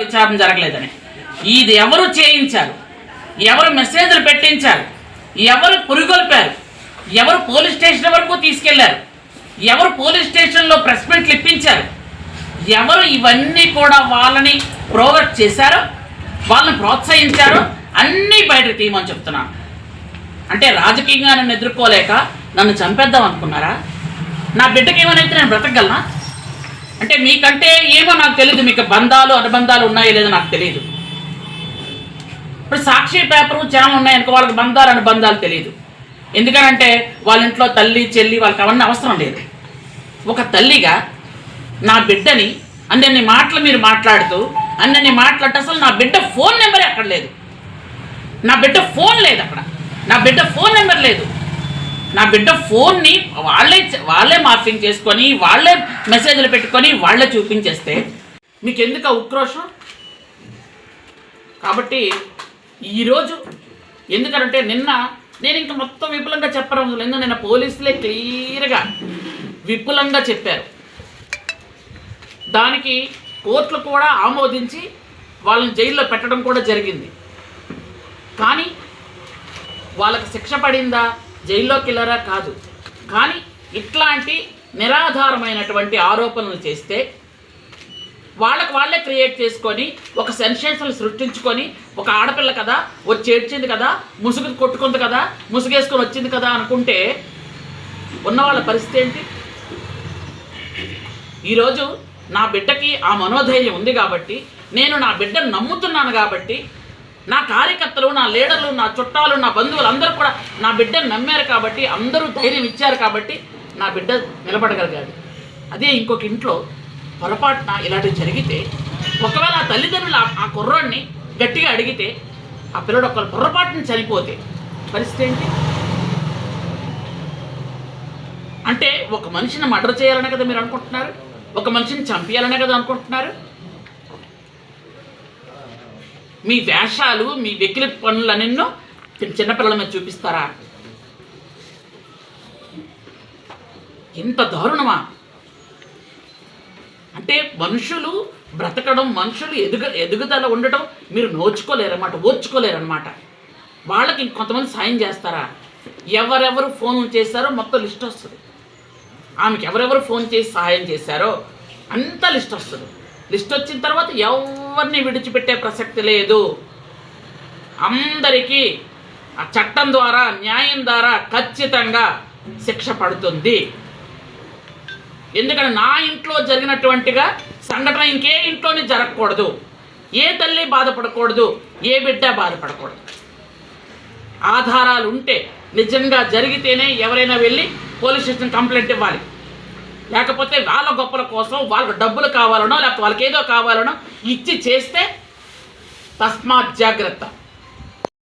విచారణ జరగలేదని. ఇది ఎవరు చేయించారు, ఎవరు మెసేజ్లు పెట్టించారు, ఎవరు పురిగొల్పారు, ఎవరు పోలీస్ స్టేషన్ వరకు తీసుకెళ్లారు, ఎవరు పోలీస్ స్టేషన్లో ప్రెస్ మీట్లు ఇప్పించారు, ఎవరు ఇవన్నీ కూడా వాళ్ళని ప్రోవోక్ చేశారో, వాళ్ళని ప్రోత్సహించారో అన్నీ బయటకు తీయమని చెప్తున్నాను. అంటే రాజకీయంగా నన్ను ఎదుర్కోలేక నన్ను చంపేద్దాం అనుకున్నారా? నా బిడ్డకి ఏమైనా నేను బ్రతకగలనా? అంటే మీకంటే ఏమో నాకు తెలియదు, మీకు బంధాలు అనుబంధాలు ఉన్నాయో లేదో నాకు తెలియదు. ఇప్పుడు సాక్షి పేపరు ఛానల్ ఉన్నాయనుకో, వాళ్ళకి బంధాలు అనుబంధాలు తెలియదు. ఎందుకనంటే వాళ్ళ ఇంట్లో తల్లి చెల్లి వాళ్ళకి అవన్నీ అవసరం లేదు. ఒక తల్లిగా నా బిడ్డని అన్ని మాటలు మీరు మాట్లాడుతూ అన్ని మాట్లాడితే అసలు నా బిడ్డ ఫోన్ నెంబరే అక్కడ లేదు. నా బిడ్డ ఫోన్ లేదు అక్కడ, నా బిడ్డ ఫోన్ నెంబర్ లేదు. నా బిడ్డ ఫోన్ని వాళ్ళే మార్ఫింగ్ చేసుకొని, వాళ్ళే మెసేజ్లు పెట్టుకొని, వాళ్ళే చూపించేస్తే మీకు ఎందుకు ఉక్రోషం? కాబట్టి ఈరోజు ఎందుకంటే నిన్న నేను ఇంకా మొత్తం విపులంగా చెప్పడం లేదు. నిన్న పోలీసులే క్లియర్గా విపులంగా చెప్పారు. దానికి కోర్టులు కూడా ఆమోదించి వాళ్ళని జైల్లో పెట్టడం కూడా జరిగింది. కానీ వాళ్ళకి శిక్ష పడిందా, జైల్లోకి వెళ్ళారా కాదు. కానీ ఇట్లాంటి నిరాధారమైనటువంటి ఆరోపణలు చేస్తే వాళ్ళే క్రియేట్ చేసుకొని ఒక సెన్సేషన్ సృష్టించుకొని, ఒక ఆడపిల్ల కదా వచ్చి ఏడ్చింది కదా, ముసుగు కొట్టుకుంది కదా, ముసుగేసుకొని వచ్చింది కదా అనుకుంటే ఉన్న వాళ్ళ పరిస్థితి ఏంటి? ఈరోజు నా బిడ్డకి ఆ మనోధైర్యం ఉంది కాబట్టి, నేను నా బిడ్డను నమ్ముతున్నాను కాబట్టి, నా కార్యకర్తలు, నా లీడర్లు, నా చుట్టాలు, నా బంధువులు అందరూ కూడా నా బిడ్డను నమ్మారు కాబట్టి, అందరూ ధైర్యం ఇచ్చారు కాబట్టి నా బిడ్డ నిలబడగలిగాడు. అదే ఇంకొక ఇంట్లో పొరపాటున ఇలాంటివి జరిగితే, ఒకవేళ ఆ తల్లిదండ్రులు ఆ కుర్రాడిని గట్టిగా అడిగితే, ఆ పిల్లడు ఒక పొరపాటుని చనిపోతే పరిస్థితి ఏంటి? అంటే ఒక మనిషిని మర్డర్ చేయాలనే కదా మీరు అనుకుంటున్నారు, ఒక మనిషిని చంపేయాలనే కదా అనుకుంటున్నారు. మీ వేషాలు, మీ వెకిలి పనులన్నెన్నో చిన్నపిల్లల మీద చూపిస్తారా? ఇంత దారుణమా? అంటే మనుషులు బ్రతకడం, మనుషులు ఎదుగుదల ఉండటం మీరు ఓర్చుకోలేరన్నమాట. వాళ్ళకి ఇంకొంతమంది సాయం చేస్తారా? ఎవరెవరు ఫోన్ చేశారో మొత్తం లిస్ట్ వస్తుంది. ఆమెకి ఎవరెవరు ఫోన్ చేసి సహాయం చేశారో అంతా లిస్ట్ వస్తుంది. లిస్ట్ వచ్చిన తర్వాత ఎవరిని విడిచిపెట్టే ప్రసక్తి లేదు. అందరికీ ఆ చట్టం ద్వారా, న్యాయం ద్వారా ఖచ్చితంగా శిక్ష పడుతుంది. ఎందుకంటే నా ఇంట్లో జరిగినటువంటిగా సంఘటన ఇంకే ఇంట్లోనే జరగకూడదు. ఏ తల్లి బాధపడకూడదు, ఏ బిడ్డ బాధపడకూడదు. ఆధారాలు ఉంటే, నిజంగా జరిగితేనే ఎవరైనా వెళ్ళి పోలీస్ స్టేషన్ కంప్లైంట్ ఇవ్వాలి. లేకపోతే వాళ్ళ గొప్పల కోసం వాళ్ళకు డబ్బులు కావాలనో, లేకపోతే వాళ్ళకి ఏదో కావాలనో ఇచ్చి చేస్తే తస్మాత్ జాగ్రత్త.